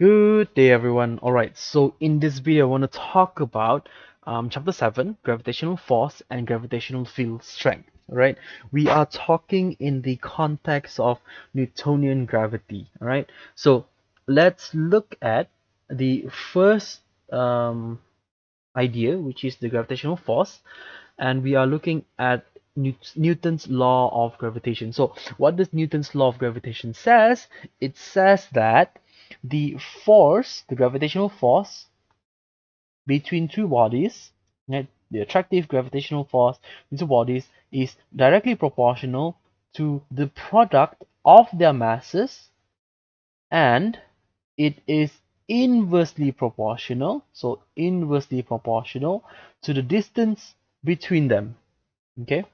Good day, everyone. All right, so in this video, I want to talk about chapter 7, gravitational force and gravitational field strength. All right, we are talking in the context of Newtonian gravity. All right, so let's look at the first idea, which is the gravitational force, and we are looking at Newton's law of gravitation. So, what does Newton's law of gravitation says? It says that the force, the gravitational force between two bodies, right, the attractive gravitational force between two bodies is directly proportional to the product of their masses, and it is inversely proportional, so inversely proportional to the distance between them. Okay,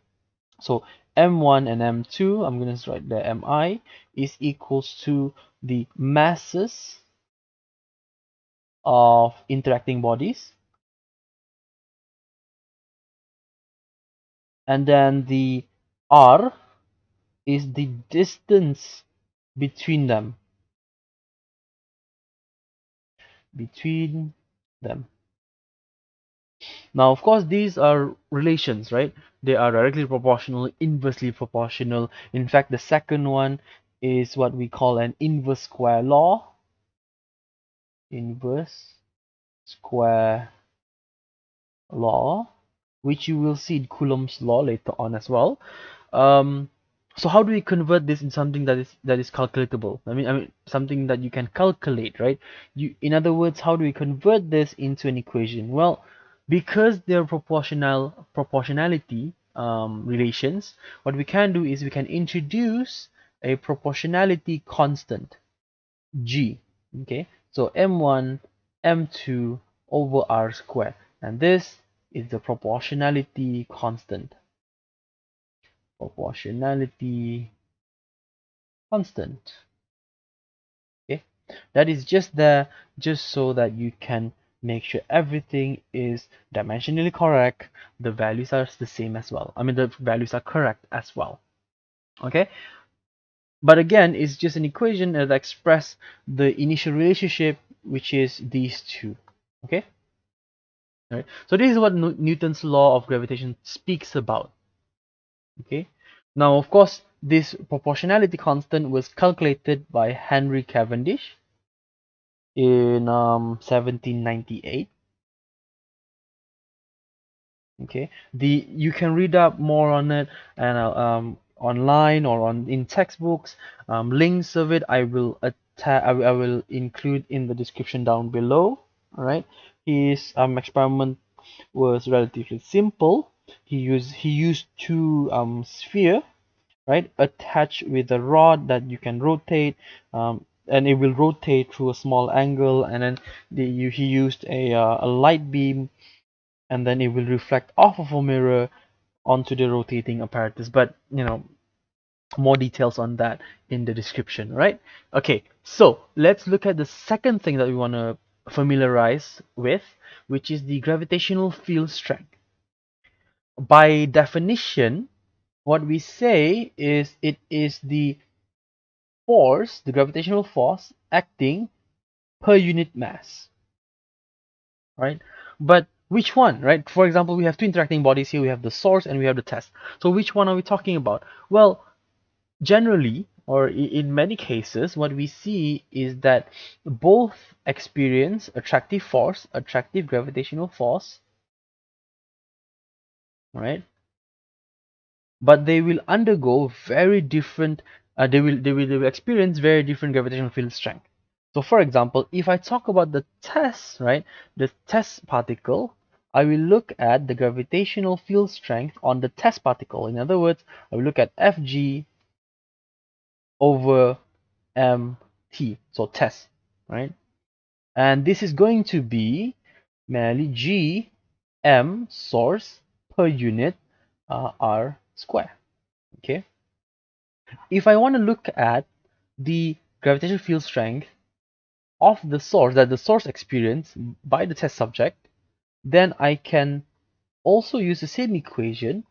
so m1 and m2, I'm going to write the mi, is equals to the masses of interacting bodies, and then the r is the distance between them, between them. Now, of course, these are relations, right? They are directly proportional, inversely proportional. In fact, the second one is what we call an inverse square law. Inverse square law, which you will see in Coulomb's law later on as well. Um, so how do we convert this in something that is calculatable? I mean something that you can calculate, right? In other words, how do we convert this into an equation? Well, because they're proportionality relations, what we can do is we can introduce a proportionality constant, g. Okay, so m1 m2 over r squared, and this is the proportionality constant. Proportionality constant. Okay, that is just there just so that you can make sure everything is dimensionally correct, the values are the same as well, I mean the values are correct as well. Okay, but again, it's just an equation that expresses the initial relationship, which is these two. Okay, all right, so this is what Newton's law of gravitation speaks about. Okay, now of course this proportionality constant was calculated by Henry Cavendish in 1798. Okay, you can read up more on it and online or on in textbooks. Links of it I will include in the description down below. All right, his experiment was relatively simple. He used two sphere, right, attached with a rod that you can rotate, and it will rotate through a small angle, and then he used a light beam, and then it will reflect off of a mirror onto the rotating apparatus. But more details on that in the description, right? Okay, so let's look at the second thing that we want to familiarize with, which is the gravitational field strength. By definition, what we say is it is the force, the gravitational force acting per unit mass, right? But which one, right? For example, we have two interacting bodies here. We have the source and we have the test. So which one are we talking about? Well, generally, or in many cases, what we see is that both experience attractive force, attractive gravitational force, right? But they will undergo very different. They will experience very different gravitational field strength. So for example, if I talk about the test, right, the test particle, I will look at the gravitational field strength on the test particle. In other words, I will look at Fg over mt, so test, right? And this is going to be merely g m source per unit r square. Okay, if I want to look at the gravitational field strength of the source that the source experienced by the test subject, then I can also use the same equation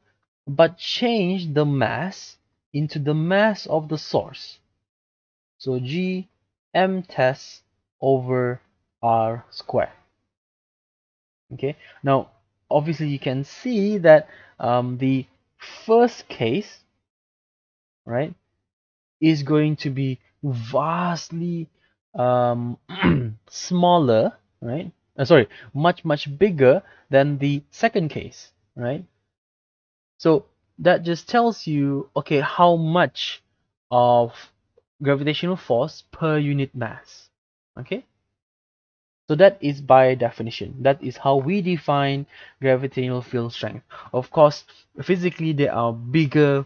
but change the mass into the mass of the source. So g m test over r square. Okay, now obviously you can see that the first case, right, is going to be vastly smaller, right? Sorry, much bigger than the second case, right? So that just tells you, okay, how much of gravitational force per unit mass. Okay, so that is by definition. That is how we define gravitational field strength. Of course, physically there are bigger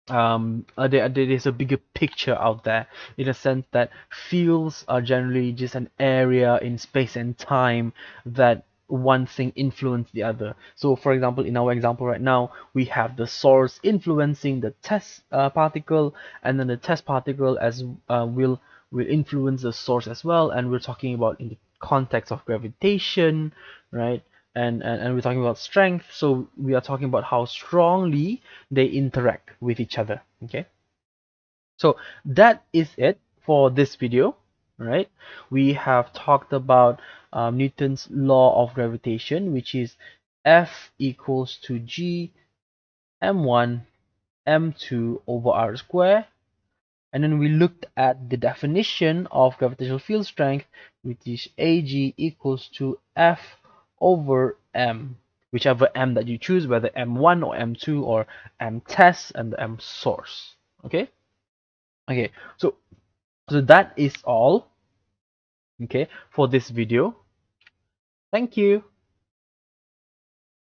there is a bigger picture out there, in a sense that fields are generally just an area in space and time that one thing influence the other. So for example, in our example right now, we have the source influencing the test particle, and then the test particle as will influence the source as well, and we're talking about in the context of gravitation, right? And we're talking about strength, so we are talking about how strongly they interact with each other. Okay, so that is it for this video, right? We have talked about Newton's law of gravitation, which is F equals to G m1 m2 over r square. And then we looked at the definition of gravitational field strength, which is Ag equals to F over m, whichever m that you choose, whether m1 or m2 or m test and the m source. Okay, okay, so that is all, okay, for this video. Thank you.